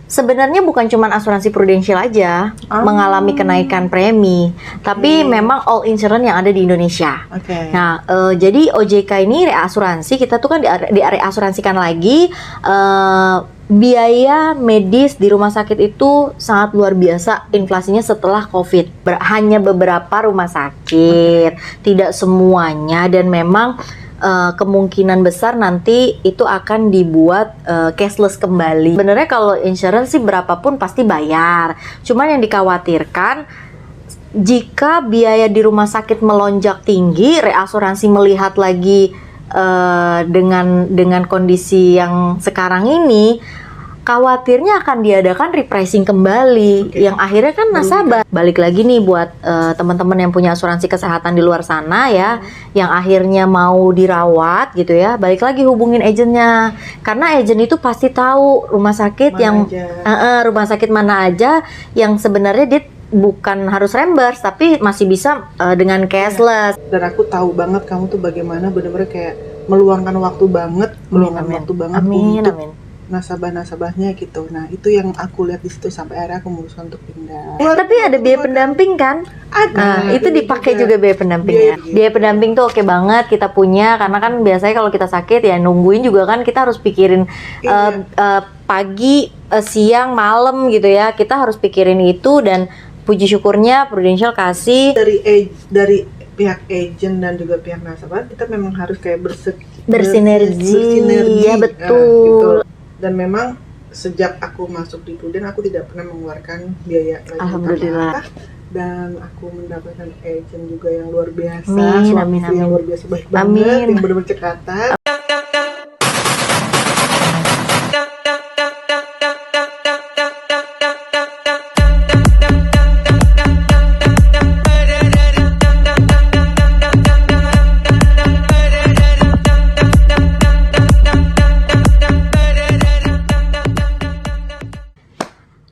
Sebenarnya bukan cuma asuransi prudensial aja mengalami kenaikan premi, tapi memang all insurance yang ada di Indonesia. Nah, jadi OJK ini reasuransi, kita tuh kan direasuransikan lagi biaya medis di rumah sakit itu sangat luar biasa inflasinya setelah COVID. Hanya beberapa rumah sakit, tidak semuanya, dan memang kemungkinan besar nanti itu akan dibuat cashless kembali. Sebenarnya kalau insurance sih berapapun pasti bayar. Cuman yang dikhawatirkan jika biaya di rumah sakit melonjak tinggi, reasuransi melihat lagi dengan kondisi yang sekarang ini, khawatirnya akan diadakan repricing kembali, yang akhirnya kan nasabah balik lagi nih buat teman-teman yang punya asuransi kesehatan di luar sana ya, yang akhirnya mau dirawat gitu ya, balik lagi hubungin agennya, karena agen itu pasti tahu rumah sakit rumah sakit mana aja yang sebenarnya dia bukan harus reimburse tapi masih bisa dengan cashless. Dan aku tahu banget kamu tuh bagaimana benar-benar kayak meluangkan waktu banget, untuk nasabah-nasabahnya gitu. Nah, itu yang aku lihat di situ sampai akhirnya aku memutuskan untuk pindah. Tapi ada biaya pendamping kan? Ada. Itu dipakai juga biaya pendampingnya. Biaya pendamping tuh oke banget kita punya, karena kan biasanya kalau kita sakit ya nungguin juga kan, kita harus pikirin pagi, siang, malam gitu ya. Kita harus pikirin itu, dan puji syukurnya Prudential kasih dari pihak agent dan juga pihak nasabah, kita memang harus kayak bersinergi. Ya betul. Gitu. Dan memang sejak aku masuk di Prudent, aku tidak pernah mengeluarkan biaya lagi. Alhamdulillah. Dan aku mendapatkan agent juga yang luar biasa, amin. yang luar biasa baik banget, yang benar-benar cekatan.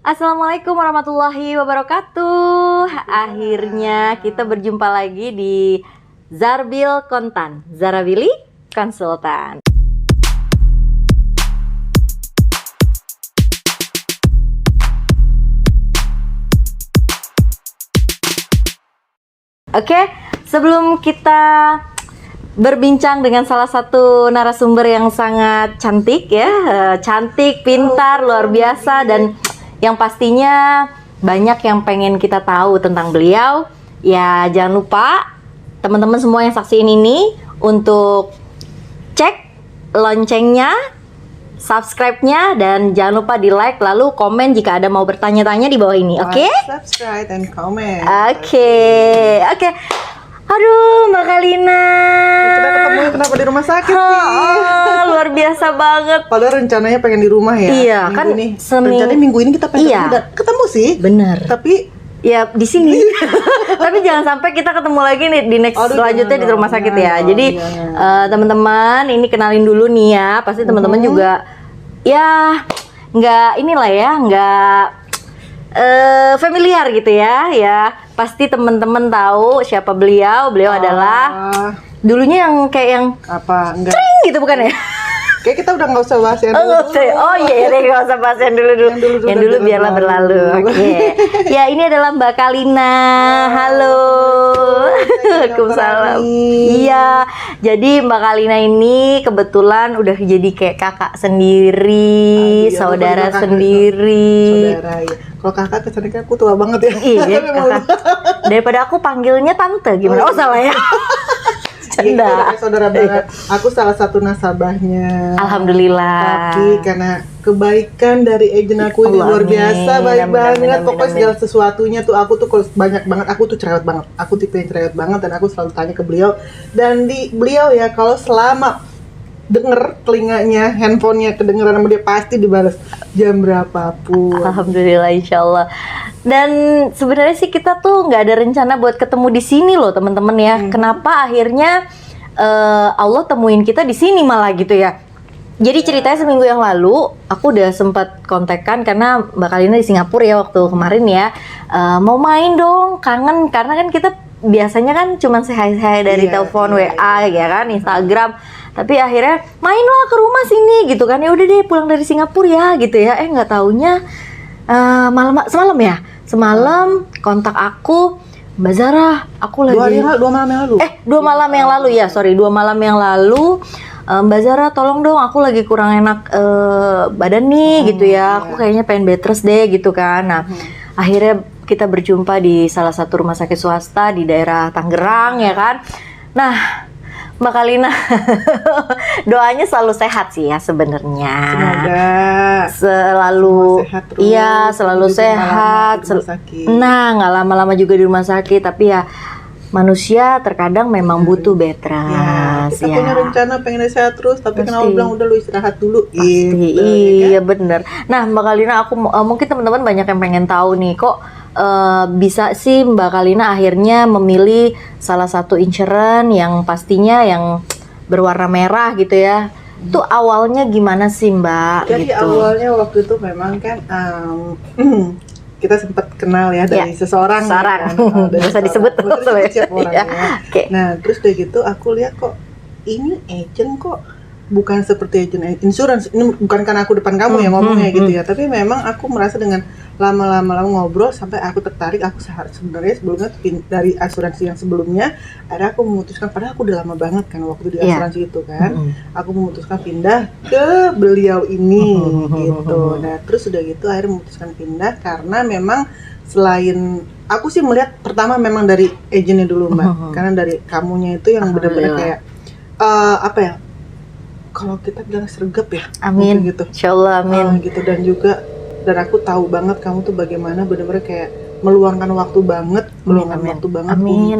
Assalamualaikum warahmatullahi wabarakatuh. Akhirnya kita berjumpa lagi di Zarbil Kontan, Zarabili Konsultan. Oke, sebelum kita berbincang dengan salah satu narasumber yang sangat cantik ya, cantik, pintar, luar biasa, dan yang pastinya banyak yang pengen kita tahu tentang beliau. Ya jangan lupa teman-teman semua yang saksiin ini untuk cek loncengnya, subscribe-nya, dan jangan lupa di like, lalu komen jika ada mau bertanya-tanya di bawah ini. Oke? Subscribe dan komen. Oke. Aduh, Mbak Kalina. Kita ketemu kenapa di rumah sakit sih? Luar biasa banget. Padahal rencananya pengen di rumah ya. Iya, kan rencananya minggu ini kita pengen ketemu sih. Bener. Tapi ya di sini. Tapi jangan sampai kita ketemu lagi nih di next selanjutnya di rumah sakit ya. Jadi teman-teman, ini kenalin dulu nih ya. Pasti teman-teman juga ya nggak familiar gitu ya. Ya pasti teman-teman tahu siapa beliau. Beliau adalah dulunya yang kayak yang apa enggak cering gitu bukan ya? Kayak kita udah nggak usah bahas yang dulu. Oh iya deh, nggak usah bahas yang dulu. Yang dulu biarlah berlalu. Oke. Ya, ini adalah Mbak Kalina. Halo. Waalaikumsalam. Iya. Jadi Mbak Kalina ini kebetulan udah jadi kayak kakak sendiri, saudara sendiri. Saudara ya. Kalau kakak kesannya kayak aku tua banget ya. Iya, kakak. Daripada aku panggilnya tante gimana? Oh salah ya. Canda. Saudara banget. Aku salah satu nasabahnya. Alhamdulillah. Tapi karena kebaikan dari agent aku ini luar biasa, baik banget. Pokoknya segala sesuatunya tuh aku tuh banyak banget. Aku tuh cerewet banget. Aku tipe yang cerewet banget, dan aku selalu tanya ke beliau. Dan beliau ya kalau selama denger telinganya, handphonenya kedengeran sama dia, pasti dibalas jam berapapun. Alhamdulillah, insyaallah. Dan sebenarnya sih kita tuh nggak ada rencana buat ketemu di sini loh teman-teman ya. Kenapa akhirnya Allah temuin kita di sini malah gitu ya. Jadi ceritanya seminggu yang lalu aku udah sempat kontekan karena Mbak Kalina di Singapura ya waktu kemarin ya. Mau main dong, kangen, karena kan kita biasanya kan cuma say hi dari telepon, WA ya kan, Instagram. Tapi akhirnya mainlah ke rumah sini gitu kan. Ya udah deh pulang dari Singapura ya gitu ya. Nggak taunya semalam kontak aku, Mbak Zara, aku lagi 2 malam yang lalu. 2 malam yang lalu ya, sorry 2 malam yang lalu. Mbak Zara tolong dong, aku lagi kurang enak badan nih gitu ya. Aku kayaknya pengen bed rest deh gitu kan. Nah akhirnya kita berjumpa di salah satu rumah sakit swasta di daerah Tangerang ya kan. Nah Mbak Kalina doanya selalu sehat sih ya sebenarnya. Semoga selalu sehat terus, iya selalu juga sehat. nggak lama di rumah sakit. Nah nggak lama-lama juga di rumah sakit, tapi ya manusia terkadang memang butuh bed Ya, rest kita punya rencana pengen sehat terus, tapi Pasti. kenapa bilang udah lu istirahat dulu? Pasti, Gitu, iya ya kan? bener. Nah Mbak Kalina, aku mungkin teman-teman banyak yang pengen tahu nih, kok bisa sih Mbak Kalina akhirnya memilih salah satu insurance yang pastinya yang berwarna merah gitu ya. Itu awalnya gimana sih Mbak? Jadi gitu. awalnya waktu itu memang kan kita sempat kenal ya dari seseorang. Seorang. Kan? Dari Nggak usah seseorang. disebut. Nggak usah disebut siapa orangnya. Iya. Oke. Nah terus dari gitu aku lihat kok ini agent kok bukan seperti agent insurance. Ini bukan karena aku depan kamu ya ngomongnya gitu ya, tapi memang aku merasa dengan lama-lama ngobrol sampai aku tertarik. Aku sebenarnya sebelumnya dari asuransi yang sebelumnya, akhirnya aku memutuskan, padahal aku udah lama banget kan waktu di asuransi itu kan, aku memutuskan pindah ke beliau ini gitu. Nah terus udah gitu akhirnya memutuskan pindah karena memang selain aku sih melihat pertama memang dari agennya dulu Mbak, karena dari kamunya itu yang benar-benar kayak apa ya, kalau kita bilang sergap ya, Amin. mungkin gitu. Insyaallah amin. Gitu, dan aku tahu banget kamu tuh bagaimana benar-benar kayak meluangkan waktu banget, Amin. untuk Amin.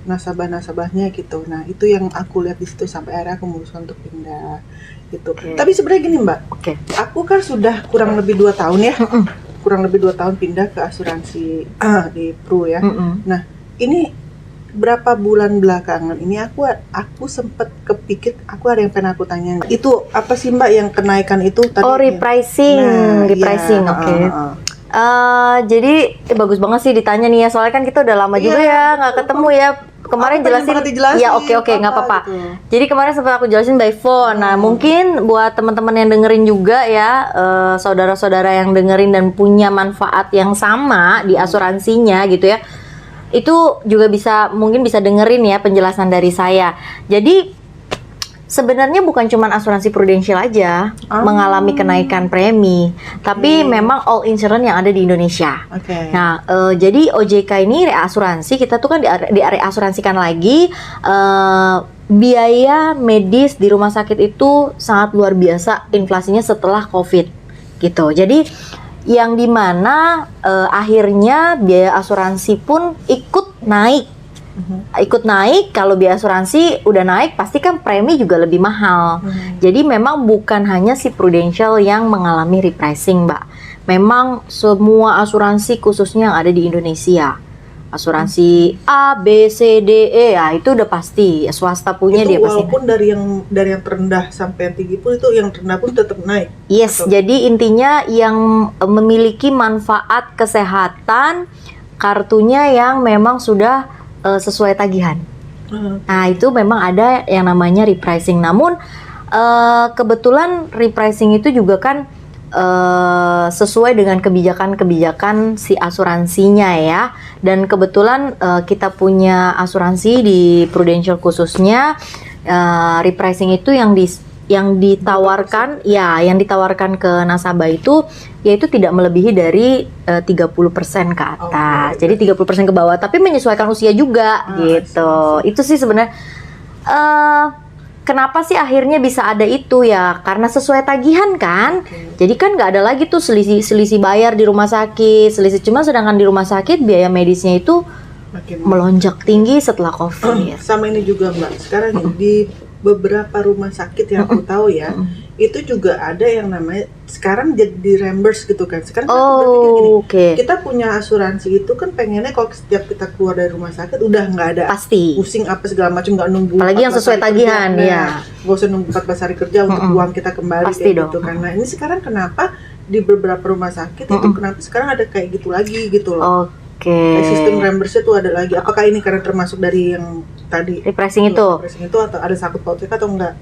nasabah-nasabahnya gitu. Nah itu yang aku lihat di situ sampai akhirnya aku memutuskan untuk pindah gitu. Tapi sebenarnya gini Mbak, aku kan sudah kurang lebih 2 tahun ya, kurang lebih 2 tahun pindah ke asuransi di Pru ya. Nah ini berapa bulan belakangan ini aku sempat kepikir, aku ada yang pengen aku tanya. Itu apa sih Mbak yang kenaikan itu tadi? Oh, repricing. Iya, Oke. Jadi bagus banget sih ditanya nih ya, soalnya kan kita udah lama juga ya nggak ketemu ya. Kemarin jelasin. Ya oke nggak apa-apa. Gitu. Jadi kemarin sempat aku jelasin by phone. Nah mungkin buat teman-teman yang dengerin juga ya, saudara-saudara yang dengerin dan punya manfaat yang sama di asuransinya gitu ya, itu juga mungkin bisa dengerin ya penjelasan dari saya. Jadi sebenarnya bukan cuma asuransi prudensial aja mengalami kenaikan premi, tapi memang all insurance yang ada di Indonesia. Nah, jadi OJK ini reasuransi, kita tuh kan direasuransikan lagi. Biaya medis di rumah sakit itu sangat luar biasa inflasinya setelah COVID gitu. Jadi yang dimana akhirnya biaya asuransi pun ikut naik. Kalau biaya asuransi udah naik, pasti kan premi juga lebih mahal. Jadi memang bukan hanya si Prudential yang mengalami repricing, Mbak. Memang semua asuransi khususnya yang ada di Indonesia, asuransi A, B, C, D, E, ya itu udah pasti swasta punya itu dia pasti. Walaupun dari yang terendah sampai yang tinggi pun itu yang terendah pun tetap naik. Yes, jadi intinya yang memiliki manfaat kesehatan kartunya yang memang sudah sesuai tagihan. Nah itu memang ada yang namanya repricing. Namun kebetulan repricing itu juga kan sesuai dengan kebijakan si asuransinya ya. Dan kebetulan kita punya asuransi di Prudential khususnya, repricing itu yang ditawarkan ke nasabah itu yaitu tidak melebihi dari 30% ke atas. Jadi 30% ke bawah, tapi menyesuaikan usia juga gitu. Itu sih sebenarnya kenapa sih akhirnya bisa ada itu ya? Karena sesuai tagihan kan. Jadi kan nggak ada lagi tuh selisih bayar di rumah sakit, cuma sedangkan di rumah sakit biaya medisnya itu melonjak tinggi setelah COVID. Sama ini juga Mbak. Sekarang di beberapa rumah sakit yang aku tahu ya, itu juga ada yang namanya sekarang jadi di reimburse gitu kan. Sekarang kita gini, kita punya asuransi itu kan pengennya kalau setiap kita keluar dari rumah sakit udah nggak ada pusing apa segala macam, nggak nunggu. Apalagi yang sesuai tagihan ya. Nggak usah nunggu 14 hari kerja untuk uang kita kembali gitu kan. Nah ini sekarang kenapa di beberapa rumah sakit itu kenapa sekarang ada kayak gitu lagi gitu loh. Sistem reimburse itu ada lagi. Apakah ini karena termasuk dari yang tadi? Refreshing itu. Refreshing itu atau ada sangkut pautnya atau enggak?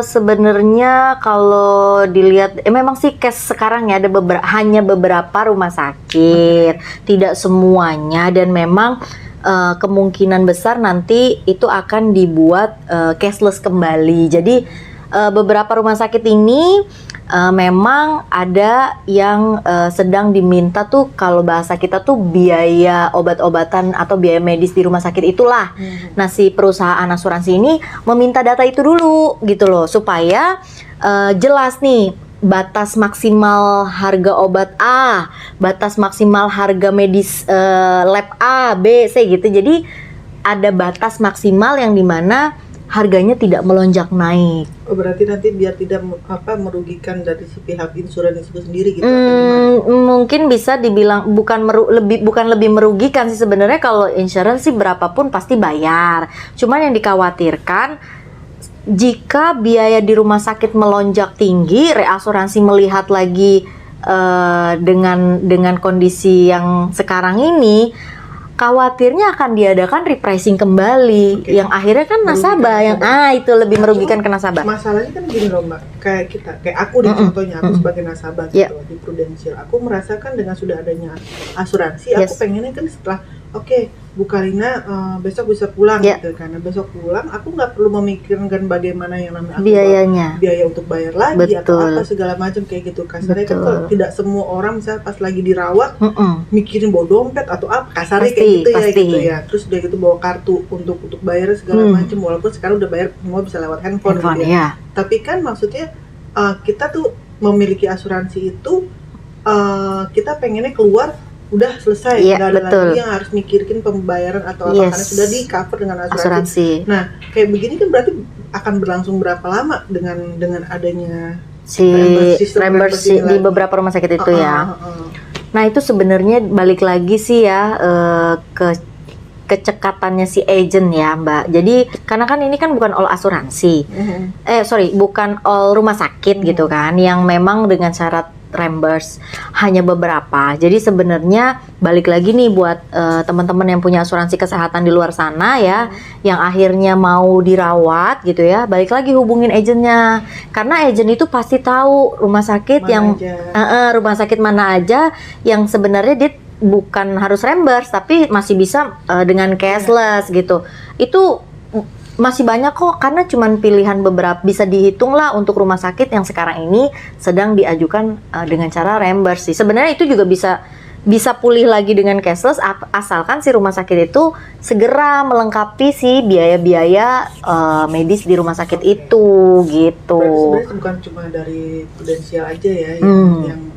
Sebenarnya kalau dilihat, memang sih case sekarang ya ada hanya beberapa rumah sakit, tidak semuanya, dan memang kemungkinan besar nanti itu akan dibuat cashless kembali. Jadi beberapa rumah sakit ini memang ada yang sedang diminta tuh, kalau bahasa kita tuh biaya obat-obatan atau biaya medis di rumah sakit itulah. Nah, si perusahaan asuransi ini meminta data itu dulu gitu loh, supaya jelas nih batas maksimal harga obat A, batas maksimal harga medis lab A, B, C gitu. Jadi ada batas maksimal yang dimana harganya tidak melonjak naik. Oh, berarti nanti biar tidak merugikan dari si pihak insuransi itu sendiri gitu. Mungkin bisa dibilang bukan lebih merugikan sih sebenarnya. Kalau insurance sih berapapun pasti bayar. Cuman yang dikhawatirkan jika biaya di rumah sakit melonjak tinggi, reasuransi melihat lagi dengan kondisi yang sekarang ini, khawatirnya akan diadakan repricing kembali, yang akhirnya kan nasabah yang itu lebih merugikan ke nasabah. Masalahnya kan gini loh Mbak, kayak aku di contohnya, aku sebagai nasabah gitu di Prudential, aku merasakan dengan sudah adanya asuransi, aku pengennya kan setelah Bu Karina besok bisa pulang gitu, karena besok pulang aku nggak perlu memikirkan bagaimana yang namanya biaya untuk bayar lagi atau apa segala macam kayak gitu. Kasarnya kan kalau tidak semua orang misalnya pas lagi dirawat mikirin bawa dompet atau apa, kasarnya kayak gitu gitu ya. Terus udah gitu bawa kartu untuk bayar segala macam, walaupun sekarang udah bayar semua bisa lewat handphone gitu ya. Tapi kan maksudnya kita tuh memiliki asuransi itu kita pengennya keluar udah selesai, nggak ada lagi yang harus mikirin pembayaran atau apa, karena sudah di cover dengan asuransi. Nah, kayak begini kan berarti akan berlangsung berapa lama dengan adanya si reimburse di beberapa rumah sakit itu ya. Nah, itu sebenarnya balik lagi sih ya ke kecekatannya si agent ya Mbak. Jadi karena kan ini kan bukan all asuransi, bukan all rumah sakit gitu kan, yang memang dengan syarat reimburse, hanya beberapa. Jadi sebenarnya balik lagi nih buat teman-teman yang punya asuransi kesehatan di luar sana ya, yang akhirnya mau dirawat gitu ya, balik lagi hubungin agentnya, karena agent itu pasti tahu rumah sakit rumah sakit mana aja yang sebenarnya dia bukan harus reimburse tapi masih bisa dengan cashless gitu. Itu masih banyak kok, karena cuman pilihan beberapa, bisa dihitung lah untuk rumah sakit yang sekarang ini sedang diajukan dengan cara reimburse sih. Sebenarnya itu juga bisa pulih lagi dengan cashless, asalkan si rumah sakit itu segera melengkapi si biaya-biaya medis di rumah sakit itu gitu. Berarti sebenarnya bukan cuma dari Prudential aja ya yang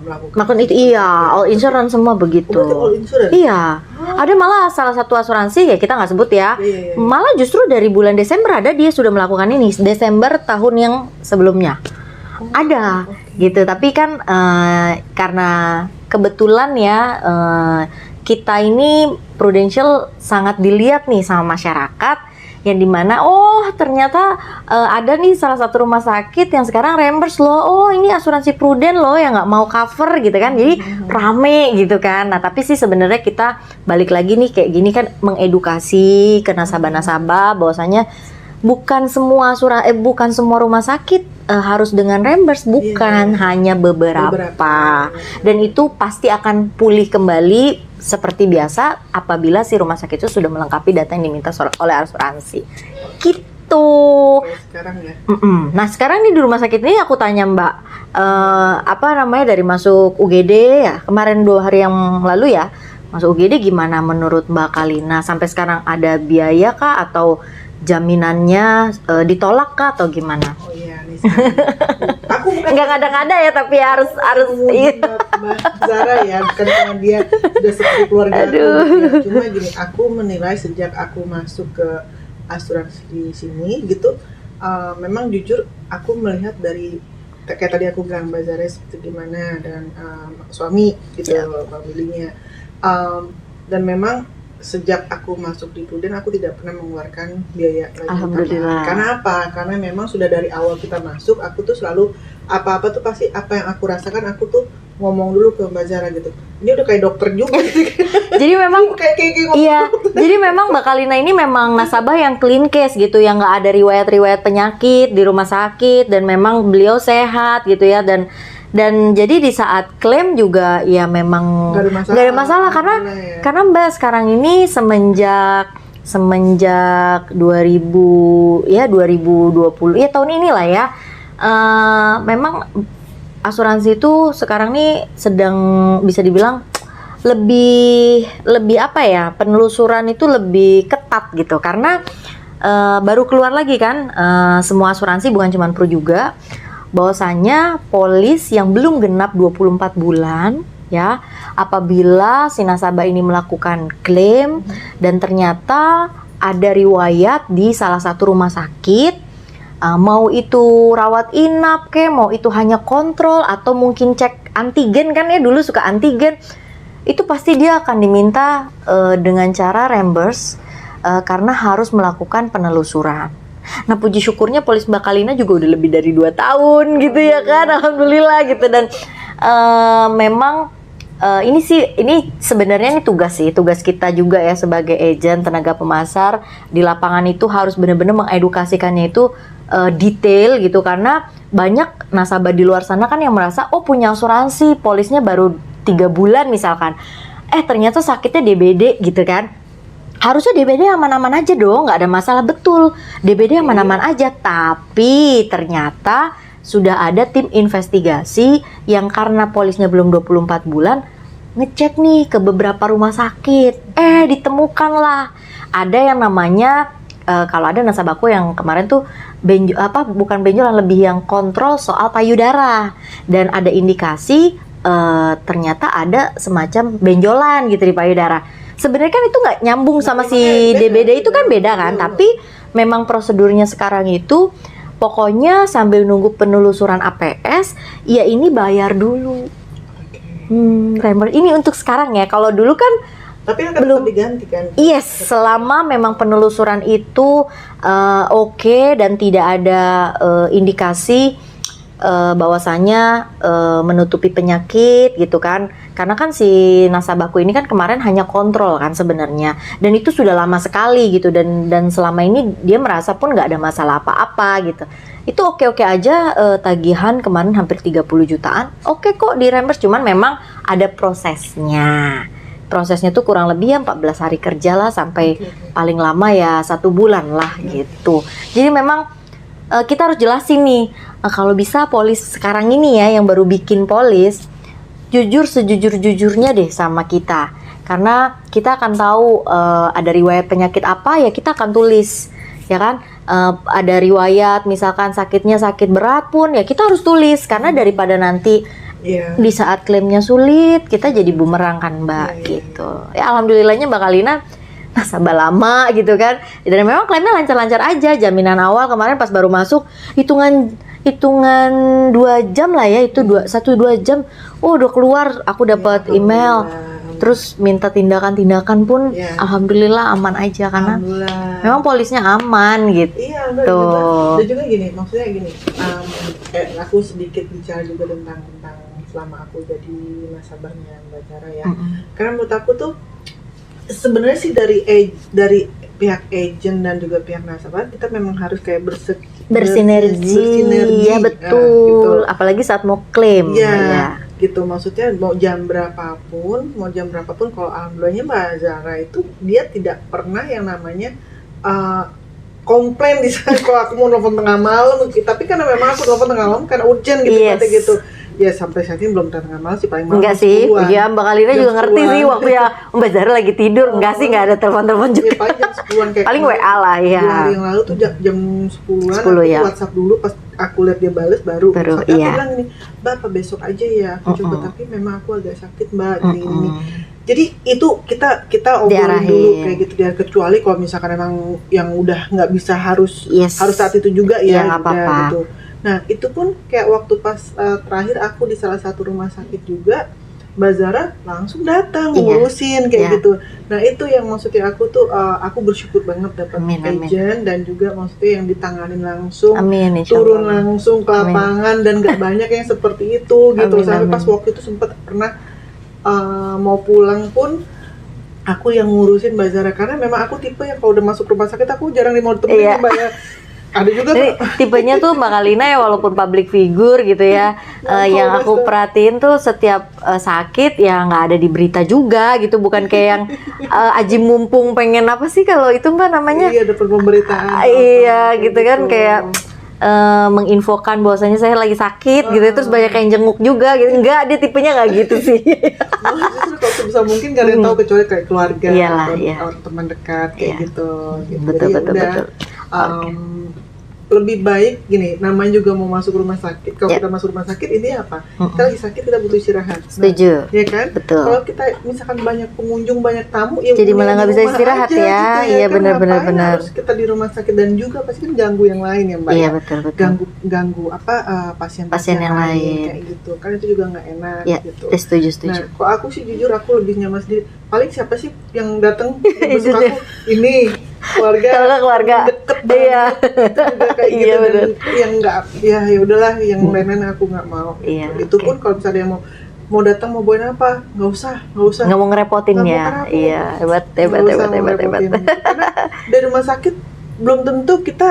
melakukan itu, all insurance semua begitu. All insurance? Iya. Ada malah salah satu asuransi ya kita nggak sebut ya. Malah justru dari bulan Desember ada dia sudah melakukan ini, Desember tahun yang sebelumnya. Ada gitu, tapi kan karena kebetulan ya kita ini Prudential sangat dilihat nih sama masyarakat, yang dimana ternyata ada nih salah satu rumah sakit yang sekarang reimburse loh, ini asuransi Prudent loh yang nggak mau cover gitu kan, jadi rame gitu kan. Nah tapi sih sebenarnya kita balik lagi nih kayak gini kan, mengedukasi ke nasabah-nasabah bahwasanya bukan semua rumah sakit harus dengan reimburse, bukan, hanya beberapa. Dan itu pasti akan pulih kembali seperti biasa apabila si rumah sakit itu sudah melengkapi data yang diminta oleh asuransi. Gitu. Sekarang ya. Nah sekarang nih di rumah sakit ini aku tanya Mbak, dari masuk UGD ya kemarin 2 hari yang lalu ya, masuk UGD gimana menurut Mbak Kalina? Sampai sekarang ada biaya kah atau jaminannya ditolak kah atau gimana? Oh iya nih. Aku bukan nggak ngada-ngada ya, tapi harus Mbak Zara ya, bukan karena dia udah seperti keluarga aku gitu ya. Cuma gini, aku menilai sejak aku masuk ke asuransi di sini gitu, memang jujur aku melihat dari kayak tadi aku bilang Mbak Zara seperti gimana, dan suami gitu familinya, dan memang sejak aku masuk di Prudent aku tidak pernah mengeluarkan biaya lagi. Alhamdulillah. Karena apa? Karena memang sudah dari awal kita masuk, aku tuh selalu apa-apa tuh pasti apa yang aku rasakan aku tuh ngomong dulu ke Mbak Zara gitu. Ini udah kayak dokter juga gitu. Jadi memang kayak ngomong. iya, jadi memang Mbak Kalina ini memang nasabah yang clean case gitu, yang nggak ada riwayat-riwayat penyakit di rumah sakit, dan memang beliau sehat gitu ya, dan jadi di saat klaim juga ya memang nggak ada masalah karena Mbak sekarang ini semenjak 2020 ya, tahun inilah ya, memang asuransi itu sekarang nih sedang bisa dibilang lebih apa ya, penelusuran itu lebih ketat gitu, karena baru keluar lagi kan, semua asuransi bukan cuma Pru juga, bahwasanya polis yang belum genap 24 bulan ya, apabila si nasabah ini melakukan klaim dan ternyata ada riwayat di salah satu rumah sakit, mau itu rawat inap mau itu hanya kontrol atau mungkin cek antigen kan ya, dulu suka antigen, itu pasti dia akan diminta dengan cara reimburse, karena harus melakukan penelusuran. Nah, puji syukurnya polis Mbak Kalina juga udah lebih dari 2 tahun gitu ya kan, alhamdulillah gitu. Dan memang ini sebenarnya tugas kita juga ya sebagai agent, tenaga pemasar di lapangan itu harus benar-benar mengedukasikannya itu detail gitu, karena banyak nasabah di luar sana kan yang merasa punya asuransi, polisnya baru 3 bulan misalkan, ternyata sakitnya DBD gitu kan. Harusnya DBD aman-aman aja dong, nggak ada masalah, betul, DBD aman-aman aja, tapi ternyata sudah ada tim investigasi yang karena polisnya belum 24 bulan ngecek nih ke beberapa rumah sakit, ditemukanlah ada yang namanya kalau ada nasabahku yang kemarin tuh bukan benjolan, lebih yang kontrol soal payudara, dan ada indikasi ternyata ada semacam benjolan gitu di payudara. Sebenarnya kan itu nggak nyambung sama si DBD itu kan, beda kan, tapi memang prosedurnya sekarang itu pokoknya sambil nunggu penelusuran APS, ya ini bayar dulu. Reimburse ini untuk sekarang ya. Kalau dulu kan tapi akan belum diganti kan? Yes, selama memang penelusuran itu oke dan tidak ada indikasi bahwasanya menutupi penyakit gitu kan. Karena kan si nasabahku ini kan kemarin hanya kontrol kan sebenarnya, dan itu sudah lama sekali gitu, dan selama ini dia merasa pun nggak ada masalah apa-apa gitu. Itu oke-oke aja, tagihan kemarin hampir 30 jutaan. Oke kok di reimburse, cuman memang ada prosesnya. Prosesnya tuh kurang lebih ya 14 hari kerja lah, sampai paling lama ya 1 bulan lah gitu. Jadi memang kita harus jelasin nih, kalau bisa polis sekarang ini ya yang baru bikin polis, jujur sejujur-jujurnya deh sama kita, karena kita akan tahu ada riwayat penyakit apa ya, kita akan tulis ya kan. Ada riwayat misalkan sakitnya sakit berat pun ya kita harus tulis, karena daripada nanti di saat klaimnya sulit kita jadi bumerang kan Mbak gitu. Ya alhamdulillahnya Mbak Kalina nasabah lama gitu kan, dan memang klaimnya lancar-lancar aja. Jaminan awal kemarin pas baru masuk hitungan 2 jam lah ya, itu 1-2 jam udah keluar, aku dapat email terus minta tindakan pun alhamdulillah aman aja, karena memang polisnya aman gitu. Iya, benar. Dan juga gini, maksudnya gini, aku sedikit bicara juga tentang selama aku jadi nasabahnya Mbak Zara ya. Karena menurut aku tuh sebenarnya sih dari pihak agent dan juga pihak nasabah, kita memang harus kayak bersinergi. Ya betul, gitu. Apalagi saat mau klaim ya. Gitu, maksudnya mau jam berapapun kalau alhamdulillahnya Mbak Zara itu dia tidak pernah yang namanya komplain di saat kalau aku mau nelfon tengah malam, tapi karena memang aku nelfon tengah malam karena urgent gitu, gitu. Ya sampai saat ini belum tengah malam sih, paling malam. Enggak sih, ya Mbak Kalina juga ngerti sih waktu ya Mbak Zara lagi tidur, enggak sih, enggak ada telepon-telepon juga. Ya, paling jam 10-an kayak paling WA lah ya. 2 hari yang lalu tuh jam 10-an aku ya. WhatsApp dulu, pas aku lihat dia bales baru aku bilang ini, Mbak apa besok aja ya aku coba, tapi memang aku agak sakit Mbak ini. Jadi itu kita obrolin dulu kayak gitu dia, kecuali kalau misalkan emang yang udah nggak bisa harus saat itu juga ya apa-apa gitu. Nah itu pun kayak waktu pas terakhir aku di salah satu rumah sakit juga, Mbak Zara langsung datang Iya. ngurusin kayak Iya. gitu. Nah itu yang maksudnya aku tuh aku bersyukur banget dapat Amin, amin. agent dan juga maksudnya yang ditanganin langsung, Amin, insya turun Allah. langsung ke Amin. lapangan dan gak banyak yang seperti itu gitu. Amin, Sampai amin. pas waktu itu sempat pernah mau pulang pun aku yang ngurusin Mbak Zara karena memang aku tipe yang kalau udah masuk rumah sakit aku jarang mau temenin Iya. ya, Mbak ya. Ada juga Jadi tipenya tuh Mbak Kalina ya walaupun public figure gitu ya, yang aku perhatiin tuh setiap sakit ya nggak ada di berita juga gitu, bukan kayak yang aji mumpung pengen apa sih kalau itu Mbak namanya? iya dapat pemberitaan. Iya gitu kan, kayak menginfokan bahwasanya saya lagi sakit gitu, terus banyak yang jenguk juga gitu. Enggak, dia tipenya nggak gitu sih. Malah justru kalau sebisa mungkin gak ada yang tahu kecuali kayak keluarga Iyalah, atau, iya. atau teman dekat kayak Iya. gitu. Betul, Jadi betul, udah, betul. lebih baik gini, namanya juga mau masuk rumah sakit. Kalau Ya. kita masuk rumah sakit ini apa? Kita lagi sakit, kita butuh istirahat. Setuju. Ya kan? Betul. Kalau kita misalkan banyak pengunjung, banyak tamu, ya Jadi mending malah nggak di bisa rumah istirahat aja ya. gitu Iya, kan? benar, Ngapain benar, benar. harus kita di rumah sakit dan juga pasti kan ganggu yang lain ya Mbak. Iya ya? betul betul. Ganggu apa pasien Pasien yang lain. kayak gitu. Kan itu juga nggak enak Ya, gitu. setuju Nah, setuju. kok aku sih jujur aku lebih nyaman sendiri. Paling siapa sih yang datang besok aku ini keluarga. Kalau nggak keluarga. Deket banget. Iya. Itu juga kayak Iya, gitu dan bener. yang nggak ya udahlah yang lain-lain aku nggak mau. Iya, Itu oke. pun kalau misalnya yang mau datang mau bawain apa nggak usah. Nggak mau ngerepotin Nggak mau ya. ngerepotin. Iya, hebat hebat Nggak hebat usah hebat hebat. ngerepotin. Karena dari rumah sakit belum tentu kita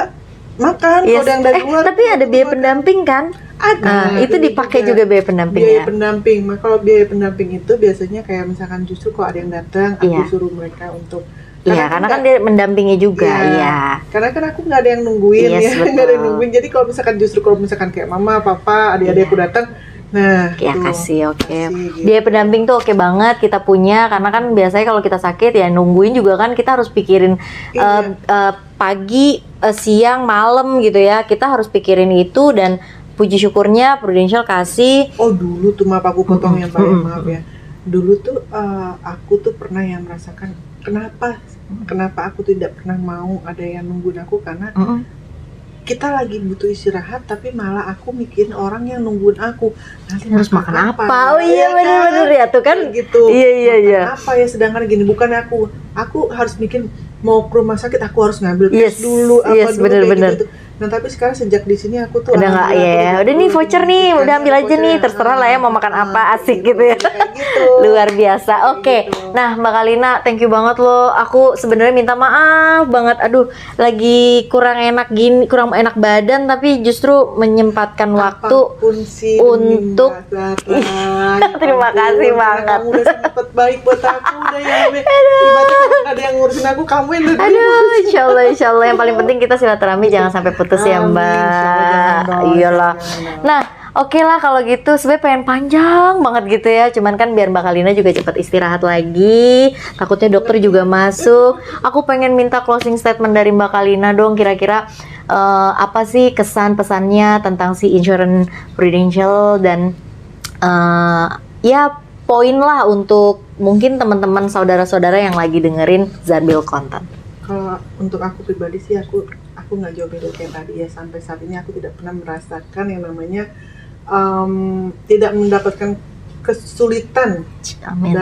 makan Yes. kalau ada yang dari luar. Tapi ada biaya pendamping kan? Ada. Nah, itu dipakai juga biaya pendamping biaya ya. pendamping. Nah, kalau biaya pendamping itu biasanya kayak misalkan justru kalau ada yang datang, aku Iya. suruh mereka untuk Iya, karena kan dia mendampingi juga. Iya. Karena kan aku nggak ada yang nungguin Yes, ya, nggak ada yang betul. nungguin. Jadi kalau misalkan kayak mama, papa, adik-adik aku datang, nah, Ya tuh, kasih oke. kasih, gitu. Biaya pendamping tuh oke banget kita punya, karena kan biasanya kalau kita sakit ya nungguin juga kan kita harus pikirin Iya. pagi, siang, malam gitu ya. Kita harus pikirin itu dan puji syukurnya Prudential kasih. Oh dulu tuh maaf aku potong ya Pak, ya, Mm-mm. maaf ya. Dulu tuh aku tuh pernah yang merasakan kenapa aku tidak pernah mau ada yang nungguin aku karena kita lagi butuh istirahat tapi malah aku mikirin orang yang nungguin aku nanti Harus makan apa? Oh ya iya kan? bener-bener ya tuh kan. Kayak gitu. Iya iya Makan iya. apa ya sedangkan gini bukan aku harus bikin mau ke rumah sakit aku harus ngambil Yes, tes dulu apa yes, dulu bener-bener. kayak gitu. Nah tapi sekarang sejak di sini aku tuh Udah nggak alhamdulillah ya, aku udah nih voucher nih, kan, udah ambil ada aja nih, voucher. terserah lah ya mau makan apa, asik gitu ya. Kayak gitu. Luar biasa. Oke. gitu. Nah, Mbak Kalina, thank you banget loh. Aku sebenarnya minta maaf banget. Aduh, lagi kurang enak badan tapi justru menyempatkan waktu. Apapun sih untuk- Mbak Zara. Terima Ampun, kasih karena banget. Kamu udah sangat baik buat aku udah ya. Ibaratnya kalau nggak ada yang ngurusin aku, kamu yang udah Aduh, insya Allah yang paling penting kita silaturahmi jangan sampai putus ya Amin, Mbak. insya Allah, jangan dong, Iyalah. jangan. Nah, oke lah kalau gitu. Sebenarnya pengen panjang banget gitu ya. Cuman kan biar Mbak Kalina juga cepat istirahat lagi. Takutnya dokter juga masuk. Aku pengen minta closing statement dari Mbak Kalina dong. Kira-kira apa sih kesan pesannya tentang si insurance Prudential dan ya poin lah untuk mungkin teman-teman saudara-saudara yang lagi dengerin Zarbil Content. Kalau untuk aku pribadi sih aku nggak jauh beda kayak tadi ya, sampai saat ini aku tidak pernah merasakan yang namanya tidak mendapatkan kesulitan Amin.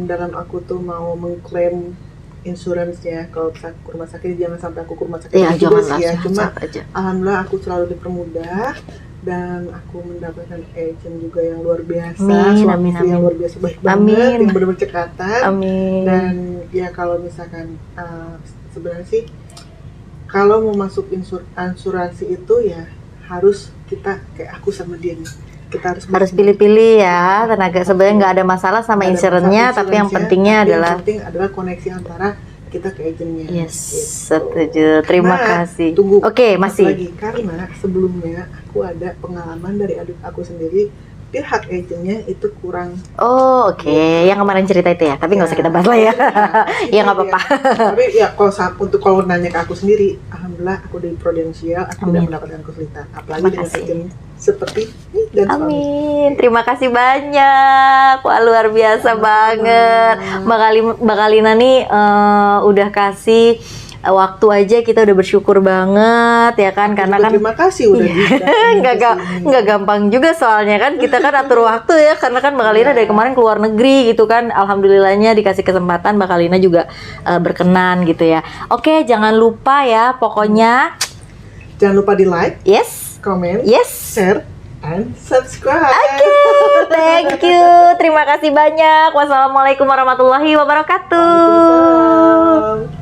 dalam aku tuh mau mengklaim insurance ya. Kalau ke rumah sakit jangan sampai aku ke rumah sakit Iya, juga janganlah sih ya. Cuma sehat-sehat aja. alhamdulillah aku selalu dipermudah dan aku mendapatkan agent juga yang luar biasa, Amin, suami amin, istri yang amin. luar biasa baik banget, Amin. yang benar-benar cekatan. Amin. Dan ya kalau misalkan sebenarnya sih kalau mau masuk asuransi itu ya harus kita kayak aku sama dia nih, kita harus pilih-pilih ya tenaga. Sebenarnya nggak ada masalah sama Nggak ada insurance-nya, masalah tapi yang insurance-nya, pentingnya tapi adalah yang penting adalah koneksi antara kita ke agentnya. yes, gitu. setuju. Terima Nah, kasih. Tunggu. Oke, satu masih. lagi karena sebelumnya aku ada pengalaman dari adik aku sendiri, pihak agentnya itu kurang. Oh, oke. Yang kemarin cerita itu ya, tapi nggak usah kita bahas lah ya. Ya nggak apa-apa. Tapi ya kalau nanya ke aku sendiri, alhamdulillah aku dari Prudential, aku tidak Amin. mendapatkan kesulitan. Apalagi Terima dengan kasih. agent seperti ini dan suami. Amin. Terima kasih banyak. Wah, luar biasa banget. Mbak Kalina nih udah kasih waktu aja kita udah bersyukur banget ya kan, karena kan Terima kasih udah nggak gampang juga soalnya kan kita kan atur waktu ya, karena kan Mbak Kalina dari kemarin keluar negeri gitu kan, alhamdulillahnya dikasih kesempatan Mbak Kalina juga berkenan gitu ya. Oke, jangan lupa ya pokoknya Jangan lupa di like, yes, comment, yes. share, and subscribe. Oke, thank you. Terima kasih banyak. Wassalamualaikum warahmatullahi wabarakatuh. Waalaikumsalam.